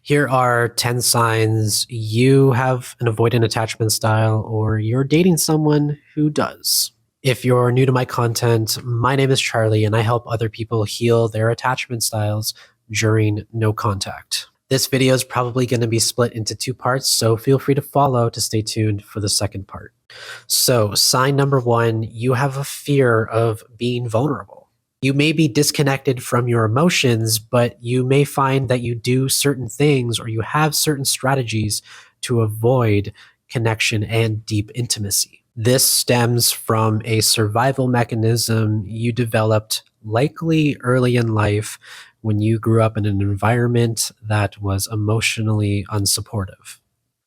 Here are 10 signs you have an avoidant attachment style or you're dating someone who does. If you're new to my content, my name is Charlie and I help other people heal their attachment styles during no contact. This video is probably going to be split into two parts, so feel free to follow to stay tuned for the second part. So, sign number one, you have a fear of being vulnerable. You may be disconnected from your emotions, but you may find that you do certain things or you have certain strategies to avoid connection and deep intimacy. This stems from a survival mechanism you developed likely early in life when you grew up in an environment that was emotionally unsupportive.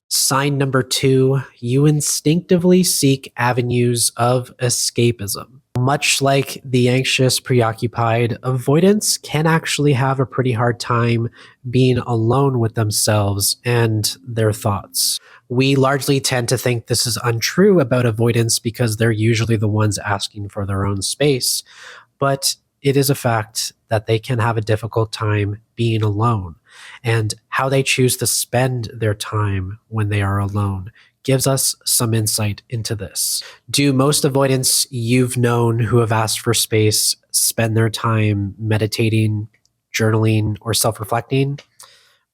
Sign number two, you instinctively seek avenues of escapism. Much like the anxious, preoccupied, avoidants can actually have a pretty hard time being alone with themselves and their thoughts. We largely tend to think this is untrue about avoidants because they're usually the ones asking for their own space, but it is a fact that they can have a difficult time being alone, and how they choose to spend their time when they are alone gives us some insight into this. Do most avoidants you've known who have asked for space spend their time meditating, journaling, or self-reflecting?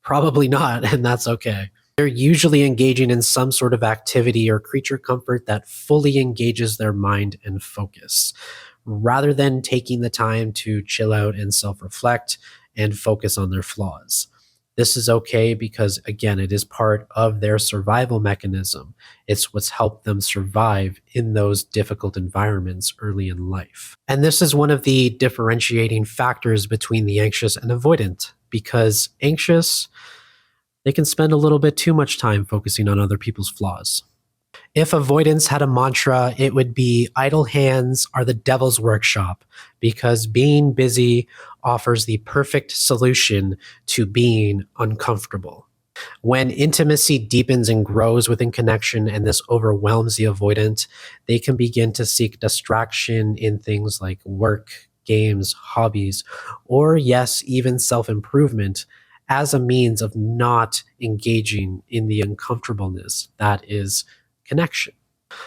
Probably not, and that's okay. They're usually engaging in some sort of activity or creature comfort that fully engages their mind and focus, rather than taking the time to chill out and self-reflect and focus on their flaws. This is okay because, again, it is part of their survival mechanism. It's what's helped them survive in those difficult environments early in life. And this is one of the differentiating factors between the anxious and avoidant, because anxious, they can spend a little bit too much time focusing on other people's flaws. If avoidance had a mantra, it would be idle hands are the devil's workshop, because being busy offers the perfect solution to being uncomfortable. When intimacy deepens and grows within connection and this overwhelms the avoidant, they can begin to seek distraction in things like work, games, hobbies, or yes, even self-improvement as a means of not engaging in the uncomfortableness that is connection.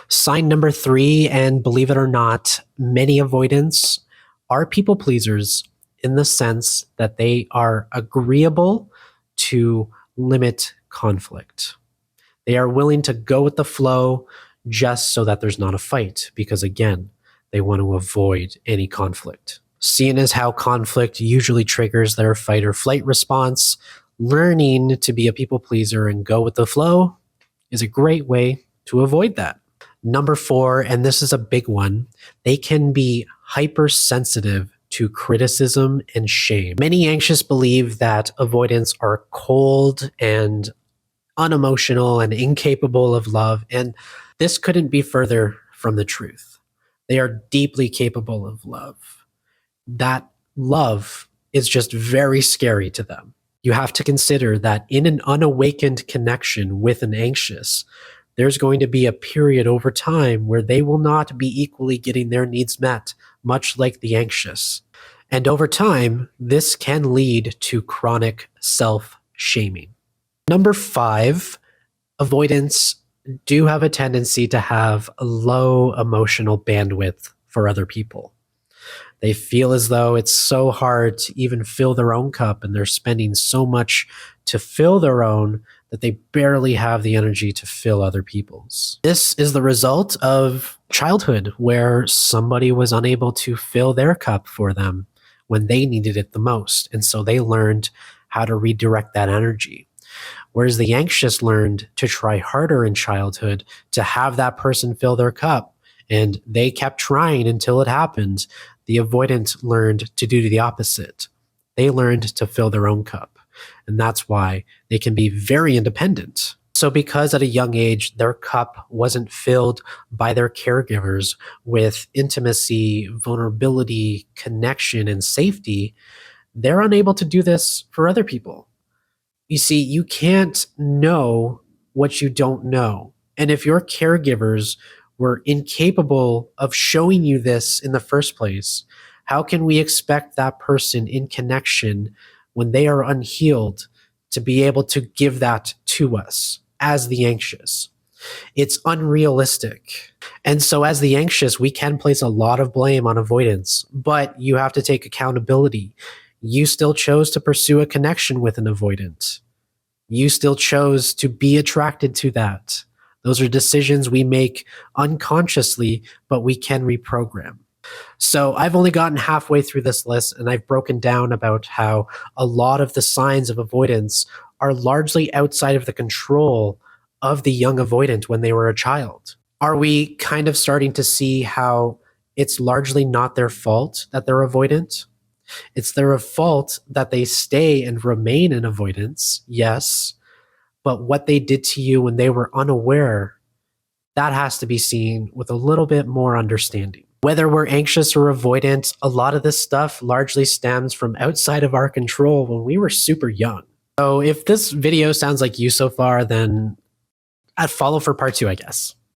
Sign number three, and believe it or not, many avoidants are people pleasers in the sense that they are agreeable to limit conflict. They are willing to go with the flow just so that there's not a fight, because again, they want to avoid any conflict. Seeing as how conflict usually triggers their fight or flight response, learning to be a people pleaser and go with the flow is a great way to avoid that. Number four, and this is a big one, they can be hypersensitive to criticism and shame. Many anxious believe that avoidants are cold and unemotional and incapable of love, and this couldn't be further from the truth. They are deeply capable of love. That love is just very scary to them. You have to consider that in an unawakened connection with an anxious, there's going to be a period over time where they will not be equally getting their needs met, much like the anxious. And over time, this can lead to chronic self-shaming. Number five, avoidants do have a tendency to have a low emotional bandwidth for other people. They feel as though it's so hard to even fill their own cup, and they're spending so much to fill their own that they barely have the energy to fill other people's. This is the result of childhood, where somebody was unable to fill their cup for them when they needed it the most. And so they learned how to redirect that energy. Whereas the anxious learned to try harder in childhood to have that person fill their cup, and they kept trying until it happened. The avoidant learned to do the opposite. They learned to fill their own cup. And that's why they can be very independent. So because at a young age, their cup wasn't filled by their caregivers with intimacy, vulnerability, connection, and safety, they're unable to do this for other people. You see, you can't know what you don't know. And if your caregivers were incapable of showing you this in the first place, how can we expect that person in connection when they are unhealed to be able to give that to us as the anxious. It's unrealistic. And so, as the anxious, we can place a lot of blame on avoidance, but you have to take accountability. You still chose to pursue a connection with an avoidant. You still chose to be attracted to that. Those are decisions we make unconsciously, but we can reprogram. So I've only gotten halfway through this list, and I've broken down about how a lot of the signs of avoidance are largely outside of the control of the young avoidant when they were a child. Are we kind of starting to see how it's largely not their fault that they're avoidant? It's their fault that they stay and remain in avoidance, yes, but what they did to you when they were unaware, that has to be seen with a little bit more understanding. Whether we're anxious or avoidant, a lot of this stuff largely stems from outside of our control when we were super young. So if this video sounds like you so far, then I'd follow for part 2, I guess.